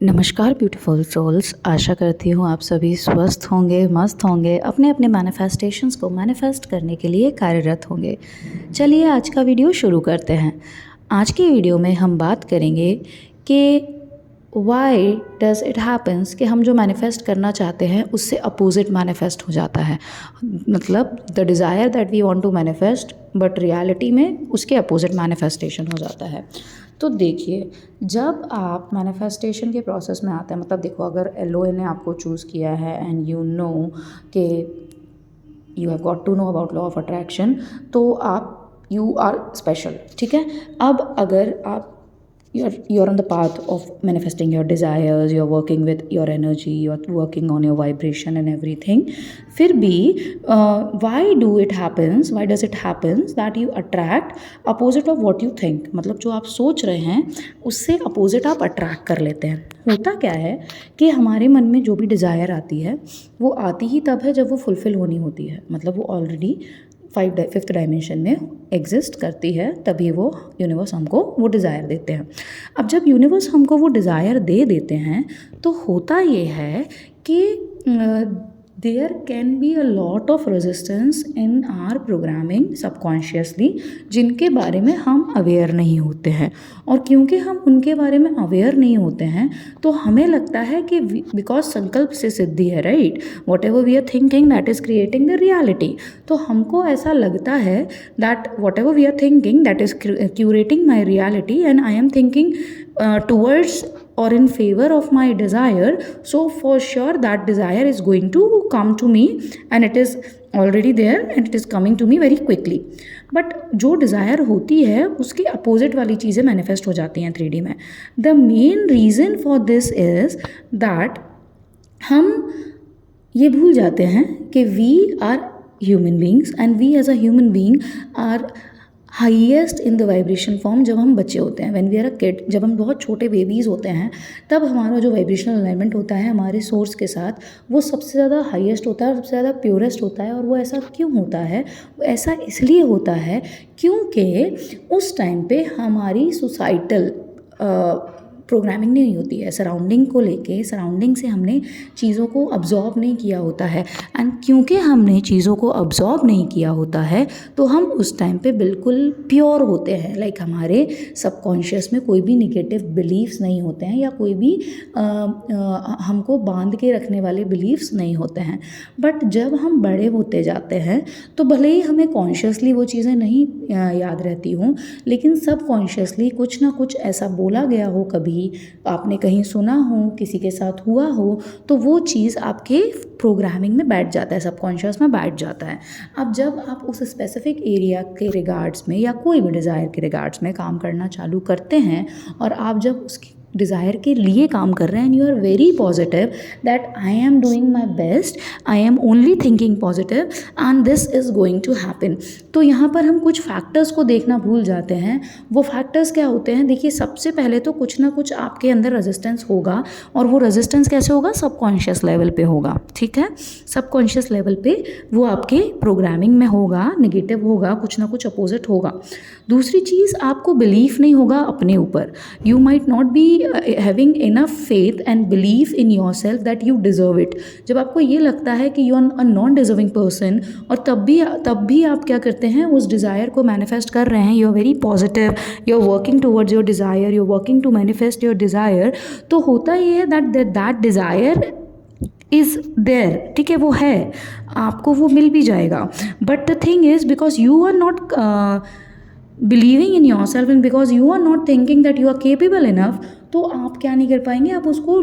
नमस्कार beautiful souls, आशा करती हूँ आप सभी स्वस्थ होंगे, मस्त होंगे, अपने अपने मैनिफेस्टेशंस को मैनिफेस्ट करने के लिए कार्यरत होंगे। चलिए आज का वीडियो शुरू करते हैं। आज की वीडियो में हम बात करेंगे कि वाई डज़ इट हैपन्स कि हम जो मैनिफेस्ट करना चाहते हैं उससे अपोजिट मैनिफेस्ट हो जाता है। मतलब the desire that we want to manifest but reality में उसके अपोजिट मैनिफेस्टेशन हो जाता है। तो देखिए, जब आप मैनिफेस्टेशन के प्रोसेस में आते हैं, मतलब देखो अगर एलओए ने आपको चूज़ किया है एंड यू नो कि you have got to know about law of attraction, तो आप यू आर स्पेशल, ठीक है। अब अगर आप you're on the path of manifesting your desires, you're working with your energy, you're working on your vibration and everything, फिर भी why does it happens that you attract opposite of what you think? मतलब जो आप सोच रहे हैं उससे opposite आप अट्रैक्ट कर लेते हैं। होता क्या है कि हमारे मन में जो भी डिज़ायर आती है वो आती ही तब है जब वो फुलफ़िल होनी होती है। मतलब वो ऑलरेडी फिफ्थ डायमेंशन में एग्जिस्ट करती है, तभी वो यूनिवर्स हमको वो डिज़ायर देते हैं। अब जब यूनिवर्स हमको वो डिज़ायर दे देते हैं तो होता ये है कि there can be a lot of resistance in our programming subconsciously, जिनके बारे में हम अवेयर नहीं होते हैं। और क्योंकि हम उनके बारे में अवेयर नहीं होते हैं तो हमें लगता है कि बिकॉज संकल्प से सिद्धि है, right, whatever we are thinking that is creating the reality. तो हमको ऐसा लगता है that whatever we are thinking that is curating my reality and I am thinking towards or in favor of my desire, so for sure that desire is going to come to me and it is already there and it is coming to me very quickly. But जो desire होती है उसके opposite वाली चीज़ें manifest हो जाती हैं 3D में। The main reason for this is that हम ये भूल जाते हैं कि we are human beings and we as a human being are highest in the vibration form. जब हम बच्चे होते हैं, when we are a kid, जब हम बहुत छोटे बेबीज़ होते हैं, तब हमारा जो वाइब्रेशनल अलाइनमेंट होता है हमारे सोर्स के साथ वो सबसे ज़्यादा हाईएस्ट होता है और सबसे ज़्यादा प्योरेस्ट होता है। और वो ऐसा क्यों होता है? ऐसा इसलिए होता है क्योंकि उस टाइम पे हमारी सोसाइटल प्रोग्रामिंग नहीं होती है। सराउंडिंग को लेके, सराउंडिंग से हमने चीज़ों को अब्जॉर्ब नहीं किया होता है एंड क्योंकि हमने चीज़ों को अब्जॉर्ब नहीं किया होता है तो हम उस टाइम पे बिल्कुल प्योर होते हैं। लाइक हमारे सबकॉन्शियस में कोई भी निगेटिव बिलीव्स नहीं होते हैं या कोई भी हमको बांध के रखने वाले बिलीव्स नहीं होते हैं। बट जब हम बड़े होते जाते हैं तो भले ही हमें कॉन्शियसली वो चीज़ें नहीं याद रहती हों, लेकिन सबकॉन्शियसली कुछ ना कुछ ऐसा बोला गया हो, कभी आपने कहीं सुना हो, किसी के साथ हुआ हो, तो वो चीज़ आपके प्रोग्रामिंग में बैठ जाता है, सबकॉन्शियस में बैठ जाता है। अब जब आप उस स्पेसिफिक एरिया के रिगार्ड्स में या कोई भी डिज़ायर के रिगार्ड्स में काम करना चालू करते हैं और आप जब उसकी डिज़ायर के लिए काम कर रहे हैं and you are very positive that I am doing my best, I am only thinking positive and this is going to happen. तो यहाँ पर हम कुछ फैक्टर्स को देखना भूल जाते हैं। वो फैक्टर्स क्या होते हैं? देखिए, सबसे पहले तो कुछ ना कुछ आपके अंदर रेजिस्टेंस होगा और वो रेजिस्टेंस कैसे होगा? सबकॉन्शियस लेवल पे होगा, ठीक है। सबकॉन्शियस लेवल पे वो आपके प्रोग्रामिंग में होगा, नेगेटिव होगा, कुछ ना कुछ अपोजिट होगा। दूसरी चीज़, आपको बिलीफ नहीं होगा अपने ऊपर। You might not be having enough faith and belief in yourself that you deserve it. जब आपको ये लगता है कि you are a non deserving person और तब भी आप क्या करते हैं? उस डिज़ायर को मैनिफेस्ट कर रहे हैं, you are very positive, you are working towards your desire, you are working to manifest your desire. तो होता ये है दैट डिज़ायर इज़ देयर, ठीक है, वो है, आपको वो मिल भी जाएगा। But the thing is because you are not believing in yourself and because you are not thinking that you are capable enough, तो आप क्या नहीं कर पाएंगे? आप उसको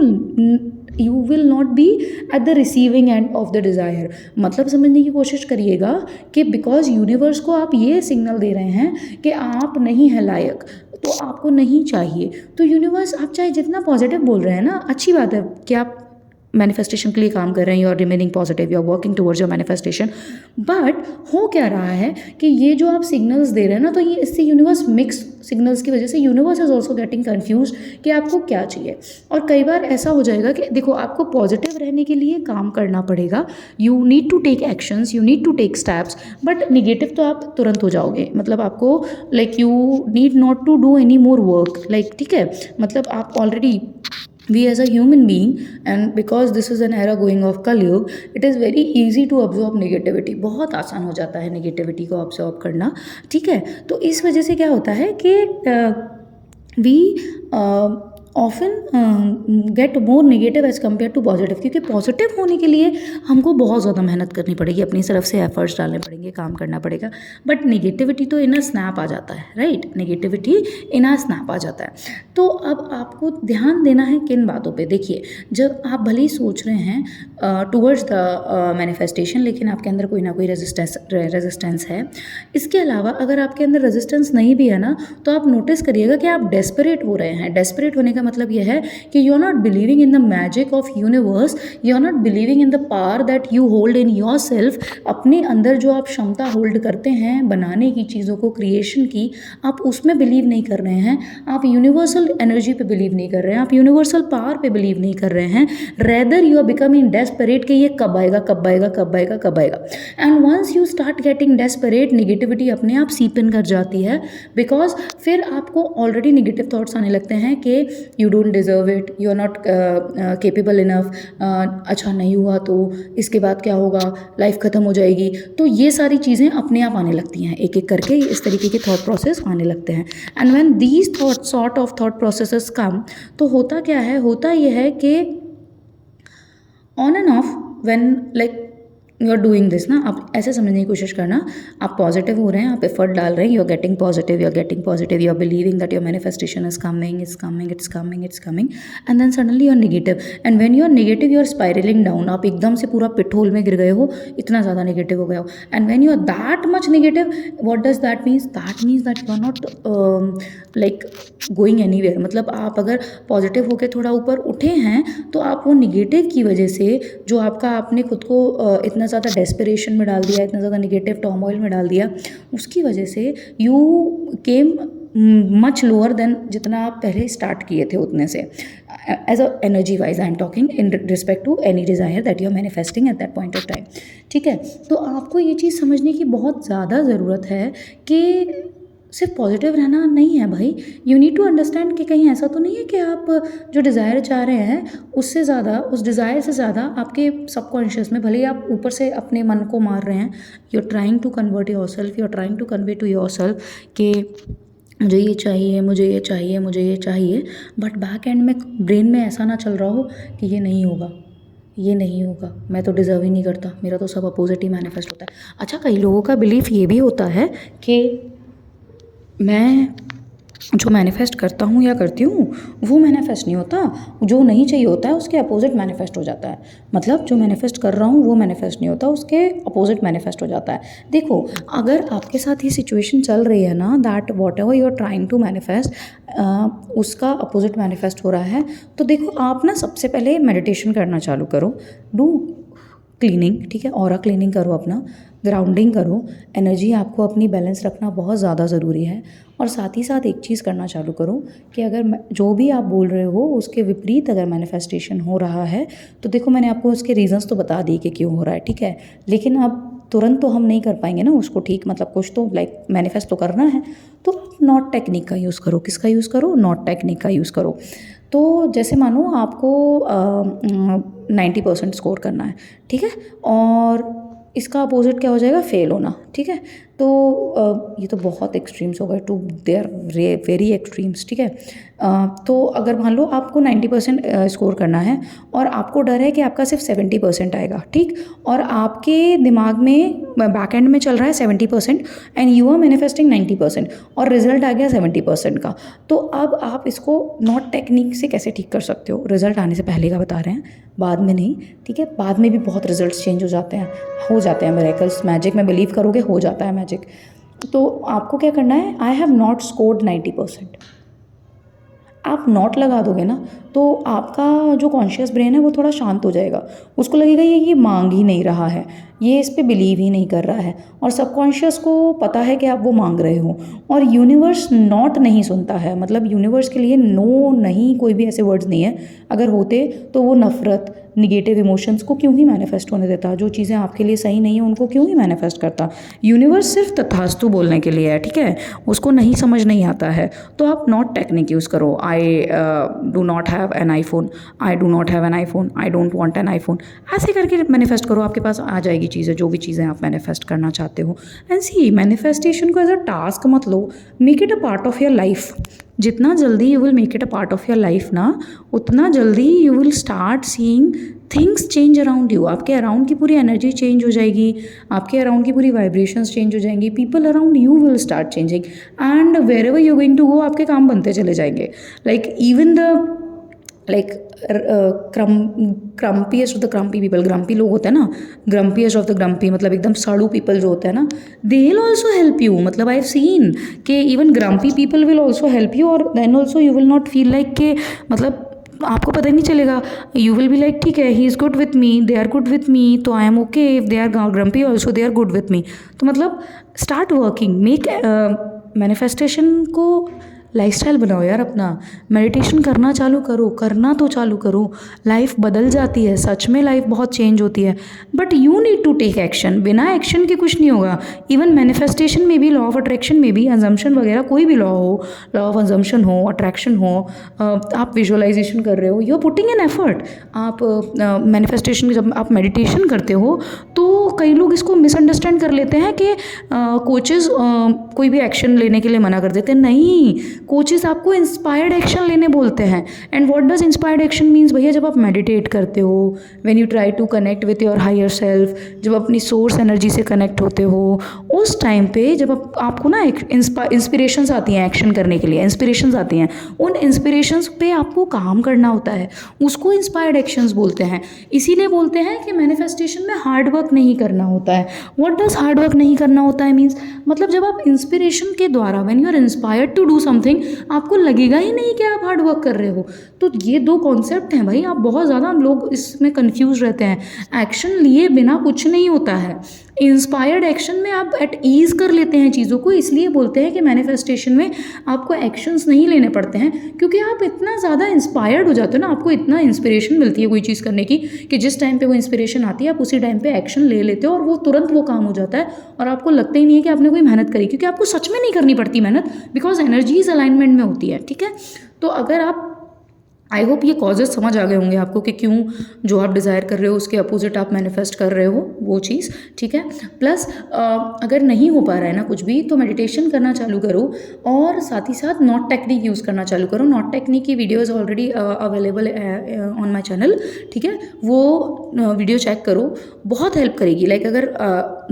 you will not be at the receiving end of the desire. मतलब समझने की कोशिश करिएगा कि बिकॉज यूनिवर्स को आप ये सिग्नल दे रहे हैं कि आप नहीं हैं लायक, तो आपको नहीं चाहिए। तो यूनिवर्स, आप चाहे जितना पॉजिटिव बोल रहे हैं ना, अच्छी बात है कि आप मैनिफेस्टेशन के लिए काम कर रहे हैं, you are remaining positive, you are working towards your manifestation. But हो क्या रहा है कि ये जो आप सिग्नल्स दे रहे हैं ना, तो ये इससे यूनिवर्स मिक्स सिग्नल्स की वजह से universe is also getting confuse कि आपको क्या चाहिए। और कई बार ऐसा हो जाएगा कि देखो, आपको पॉजिटिव रहने के लिए काम करना पड़ेगा, you need to take actions, you need to take steps, but negative तो आप तुरंत हो जाओगे। मतलब आपको like you need not to do any more work, like, ठीक है, मतलब आप already we as a human being, and because this is an era going of Kalyug, it is very easy to absorb negativity. बहुत आसान हो जाता है negativity को ऑब्जॉर्ब करना, ठीक है। तो इस वजह से क्या होता है कि we often get more negative as compare to positive, क्योंकि पॉजिटिव होने के लिए हमको बहुत ज़्यादा मेहनत करनी पड़ेगी, अपनी तरफ से एफर्ट्स डालने पड़ेंगे, काम करना पड़ेगा। बट नेगेटिविटी तो इन अ स्नैप आ जाता है, right, negativity in a snap आ जाता है। तो अब आपको ध्यान देना है किन बातों पे। देखिए, जब आप भले ही सोच रहे हैं टूवर्ड्स द मैनिफेस्टेशन, लेकिन आपके अंदर कोई ना कोई रेजिस्टेंस है। इसके अलावा अगर आपके अंदर रेजिस्टेंस नहीं भी है ना, तो आप नोटिस करिएगा कि आप डेस्परेट हो रहे हैं। डेस्परेट होने का मतलब यह है कि you are not believing in the magic of universe, you are not believing in the power that you hold in yourself. अपने अंदर जो आप क्षमता होल्ड करते हैं बनाने की, चीज़ों को, क्रिएशन की, आप उसमें बिलीव नहीं कर रहे हैं। आप यूनिवर्सल एनर्जी पे बिलीव नहीं कर रहे हैं, आप यूनिवर्सल पावर पे बिलीव नहीं कर रहे हैं। Rather you are becoming desperate कि ये कब आएगा, कब आएगा, कब आएगा, कब आएगा। And once you start getting desperate, negativity अपने आप सीप इन कर जाती है, बिकॉज फिर आपको ऑलरेडी नेगेटिव थॉट्स आने लगते हैं कि you don't deserve it, you are not capable enough, अच्छा नहीं हुआ तो इसके बाद क्या होगा, लाइफ ख़त्म हो जाएगी। तो ये सारी चीज़ें अपने आप आने लगती हैं, एक एक करके इस तरीके के थॉट प्रोसेस आने लगते हैं। And when these sort of thought processes come, तो होता क्या है, होता यह है कि on and off when like you are doing this ना, आप ऐसे समझने की कोशिश करना, आप पॉजिटिव हो रहे हैं, आप एफर्ट डाल रहे हैं, you are getting positive, you are getting positive, you are believing that your manifestation is coming, it's coming, it's coming, it's coming, and then suddenly you are negative. And when you are negative, you are spiralling down, आप एकदम से पूरा पिटहोल में गिर गए हो, इतना ज़्यादा नेगेटिव हो गए हो। And when you are that much negative, what does that means? That means that you are not like going anywhere. मतलब आप अगर पॉजिटिव होकर थोड़ा ऊपर उठे हैं, तो आप वो नेगेटिव की वजह से जो आपका, आपने खुद को इतना ज़्यादा डेस्परेशन में डाल दिया, इतना ज़्यादा नेगेटिव टर्मोइल में डाल दिया, उसकी वजह से you came much lower than जितना आप पहले स्टार्ट किए थे उतने से, as a energy wise I am talking, in respect to any desire that you are manifesting at that point of time, ठीक है। तो आपको ये चीज़ समझने की बहुत ज़्यादा ज़रूरत है कि सिर्फ पॉजिटिव रहना नहीं है भाई, यू नीड टू अंडरस्टैंड कि कहीं ऐसा तो नहीं है कि आप जो डिज़ायर चाह रहे हैं उससे ज़्यादा, उस डिज़ायर से ज़्यादा आपके सबकॉन्शियस में, भले ही आप ऊपर से अपने मन को मार रहे हैं, you are trying to convert yourself, you are trying to convey to yourself कि मुझे ये चाहिए, मुझे ये चाहिए, मुझे ये चाहिए, बट बैक एंड में ब्रेन में ऐसा ना चल रहा हो कि ये नहीं होगा, ये नहीं होगा, मैं तो डिज़र्व ही नहीं करता, मेरा तो सब अपोजिट ही मैनिफेस्ट होता है। अच्छा, कई लोगों का बिलीफ ये भी होता है कि मैं जो मैनिफेस्ट करता हूँ या करती हूँ वो मैनिफेस्ट नहीं होता, जो नहीं चाहिए होता है उसके अपोजिट मैनिफेस्ट हो जाता है। मतलब जो मैनिफेस्ट कर रहा हूँ वो मैनिफेस्ट नहीं होता, उसके अपोजिट मैनिफेस्ट हो जाता है। देखो, अगर आपके साथ ये सिचुएशन चल रही है ना, that whatever you are trying to manifest उसका अपोजिट मैनिफेस्ट हो रहा है, तो देखो आप ना सबसे पहले मेडिटेशन करना चालू करो, डू क्लीनिंग, ठीक है, ऑरा क्लीनिंग करो, अपना ग्राउंडिंग करो, एनर्जी आपको अपनी बैलेंस रखना बहुत ज़्यादा ज़रूरी है। और साथ ही साथ एक चीज़ करना चालू करो कि अगर जो भी आप बोल रहे हो उसके विपरीत अगर मैनिफेस्टेशन हो रहा है, तो देखो मैंने आपको उसके रीजंस तो बता दिए कि क्यों हो रहा है, ठीक है, लेकिन अब तुरंत तो हम नहीं कर पाएंगे ना उसको ठीक, मतलब कुछ तो लाइक मैनिफेस्ट तो करना है, तो नॉट टेक्निक का यूज़ करो। किसका यूज़ करो? नॉट टेक्निक का यूज़ करो। तो जैसे मानो आपको 90% स्कोर करना है, ठीक है, और इसका अपोजिट क्या हो जाएगा? फेल होना, ठीक है। तो ये तो बहुत एक्सट्रीम्स हो गए, to they are very extremes, ठीक है। तो अगर मान लो आपको 90% स्कोर करना है और आपको डर है कि आपका सिर्फ 70% आएगा, ठीक, और आपके दिमाग में बैक एंड में चल रहा है 70% एंड यू आर मैनिफेस्टिंग 90% और रिजल्ट आ गया 70% का, तो अब आप इसको नॉट टेक्निक से कैसे ठीक कर सकते हो? रिजल्ट आने से पहले का बता रहे हैं, बाद में नहीं, ठीक है। बाद में भी बहुत रिजल्ट्स चेंज हो जाते हैं मिरेकल्स, मैजिक में बिलीव करोगे हो जाता है मैजिक। तो आपको क्या करना है? आई हैव नॉट स्कोर्ड 90%, आप नॉट लगा दोगे ना, तो आपका जो कॉन्शियस ब्रेन है वो थोड़ा शांत हो जाएगा, उसको लगेगा ये मांग ही नहीं रहा है, ये इस पे बिलीव ही नहीं कर रहा है, और सबकॉन्शियस को पता है कि आप वो मांग रहे हो, और यूनिवर्स नॉट नहीं सुनता है, मतलब यूनिवर्स के लिए नो नहीं कोई भी ऐसे वर्ड्स नहीं है, अगर होते तो वो नफ़रत, निगेटिव इमोशंस को क्यों ही मैनिफेस्ट होने देता, जो चीज़ें आपके लिए सही नहीं है उनको क्यों ही मैनिफेस्ट करता। यूनिवर्स सिर्फ तथास्तु बोलने के लिए है, ठीक है, उसको नहीं समझ नहीं आता है। तो आप नॉट टेक्निक यूज़ करो, I do not have an iPhone, I do not have an iPhone, I don't want an iPhone, ऐसे करके मैनिफेस्ट करो, आपके पास आ जाएगी चीज़ें, जो भी चीज़ें आप मैनिफेस्ट करना चाहते हो। एंड सी, मैनिफेस्टेशन को एज अ टास्क मत लो, make it a part of your life. जितना जल्दी you will make it a part of your life ना, उतना जल्दी you will start seeing things change around you. आपके अराउंड की पूरी एनर्जी चेंज हो जाएगी, आपके अराउंड की पूरी वाइब्रेशंस चेंज हो जाएंगी, people around you will start changing, and wherever you going to go आपके काम बनते चले जाएंगे। Like even the grumpiest of the grumpy people, grumpy लोग होते हैं ना, ग्रम्पीएस्ट ऑफ द ग्रम्पी मतलब एकदम साड़ू पीपल जो होते हैं ना, they will also help you. मतलब आई हैव सीन कि even grumpy people will also help you, और then also you will not feel like के, मतलब आपको पता ही नहीं चलेगा, यू विल बी लाइक ठीक है, he is good with me, they are good with me, तो I am okay, if they are grumpy also they are good with me. तो मतलब स्टार्ट वर्किंग, मेक मैनिफेस्टेशन को lifestyle बनाओ यार अपना, meditation करना चालू करो, करना तो चालू करो, लाइफ बदल जाती है, सच में लाइफ बहुत चेंज होती है, but you need to take action. बिना एक्शन के कुछ नहीं होगा। इवन मैनिफेस्टेशन में भी, लॉ ऑफ अट्रैक्शन में भी, अजम्पशन वगैरह कोई भी लॉ हो, लॉ ऑफ अजम्पशन हो, अट्रैक्शन हो, आप विजुअलाइजेशन कर रहे हो, you are putting an effort. आप मैनिफेस्टेशन जब आप मेडिटेशन करते हो तो कई लोग इसको मिसअंडरस्टैंड कर लेते हैं कि कोचेस कोई भी एक्शन लेने के लिए मना कर देते हैं। नहीं, कोचेस आपको इंस्पायर्ड एक्शन लेने बोलते हैं। And what does inspired action means, भैया जब आप मेडिटेट करते हो, when you try to connect with your higher self, जब अपनी सोर्स एनर्जी से कनेक्ट होते हो, उस टाइम पे जब आपको ना इंस्पिरेशंस आती हैं एक्शन करने के लिए, इंस्पिरेशंस आती हैं, उन इंस्पिरेशंस पे आपको काम करना होता है, उसको इंस्पायर्ड एक्शंस बोलते हैं। इसीलिए बोलते हैं कि मैनिफेस्टेशन में हार्ड वर्क नहीं करना होता है। व्हाट डज हार्ड वर्क नहीं करना होता है मीन्स, मतलब जब आप इंस्पिरेशन के द्वारा, when you are inspired to do something, आपको लगेगा ही नहीं कि आप हार्ड वर्क कर रहे हो। तो ये दो कॉन्सेप्ट हैं भाई, आप बहुत ज़्यादा लोग इसमें कंफ्यूज रहते हैं। एक्शन लिए बिना कुछ नहीं होता है। इंस्पायर्ड एक्शन में आप एट ईज़ कर लेते हैं चीज़ों को, इसलिए बोलते हैं कि मैनिफेस्टेशन में आपको एक्शंस नहीं लेने पड़ते हैं, क्योंकि आप इतना ज़्यादा इंस्पायर्ड हो जाते हो ना, आपको इतना इंस्पिरेशन मिलती है कोई चीज़ करने की कि जिस टाइम पे वो इंस्पिरेशन आती है आप उसी टाइम पे एक्शन ले लेते हो और वो तुरंत वो काम हो जाता है और आपको लगता ही नहीं है कि आपने कोई मेहनत करी, क्योंकि आपको सच में नहीं करनी पड़ती मेहनत, बिकॉज एनर्जीज अलाइनमेंट में होती है। ठीक है, तो अगर आप, आई होप ये कॉजेज़ समझ आ गए होंगे आपको कि क्यों जो आप डिज़ायर कर रहे हो उसके अपोजिट आप मैनिफेस्ट कर रहे हो वो चीज़। ठीक है, प्लस अगर नहीं हो पा रहा है ना कुछ भी, तो मेडिटेशन करना चालू करो और साथ ही साथ नॉट टेक्निक यूज़ करना चालू करो। नॉट टेक्निक की videos already available on my channel. ठीक है, वो वीडियो चेक करो, बहुत हेल्प करेगी। लाइक अगर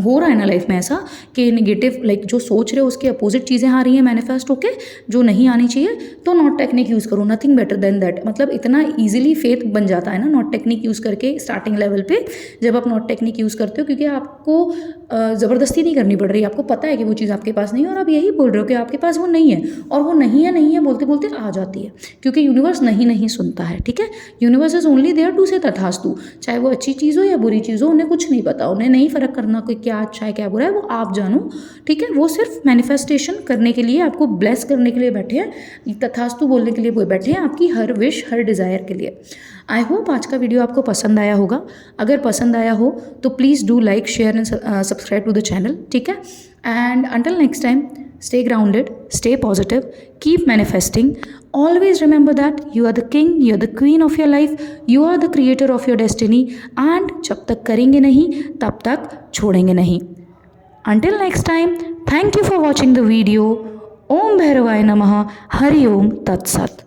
हो रहा है ना लाइफ में ऐसा कि नेगेटिव, लाइक जो सोच रहे हो उसके अपोजिट चीज़ें आ रही हैं मैनिफेस्ट होके जो नहीं आनी चाहिए, तो नॉट टेक्निक यूज़ करो, नथिंग बेटर देन दैट। मतलब इतना इजीली फेथ बन जाता है ना नॉट टेक्निक यूज़ करके स्टार्टिंग लेवल पे, जब आप नॉट टेक्निक यूज़ करते हो, क्योंकि आपको ज़बरदस्ती नहीं करनी पड़ रही, आपको पता है कि वो चीज़ आपके पास नहीं है और आप यही बोल रहे हो कि आपके पास वो नहीं है, और वो नहीं है बोलते बोलते आ जाती है, क्योंकि यूनिवर्स नहीं सुनता है। ठीक है, universe is only there to say तथास्तु, चाहे वो अच्छी चीज़ हो या बुरी चीज़ हो, उन्हें कुछ नहीं पता, उन्हें नहीं फ़र्क करना कोई क्या अच्छा है क्या बुरा है, वो आप जानो। ठीक है, वो सिर्फ मैनिफेस्टेशन करने के लिए, आपको ब्लेस करने के लिए बैठे हैं, तथास्तु बोलने के लिए वो बैठे हैं, आपकी हर विश हर डिज़ायर के लिए। आई होप आज का वीडियो आपको पसंद आया होगा। अगर पसंद आया हो तो please do like share and subscribe to the channel. ठीक है, and until next time, stay grounded, stay positive, keep manifesting. Always remember that you are the king, you are the queen of your life, you are the creator of your destiny, and जब तक करेंगे नहीं तब तक छोड़ेंगे नहीं। Until next time, thank you for watching the video. ओम भैरवाय नमः, हरि ओम तत्सत।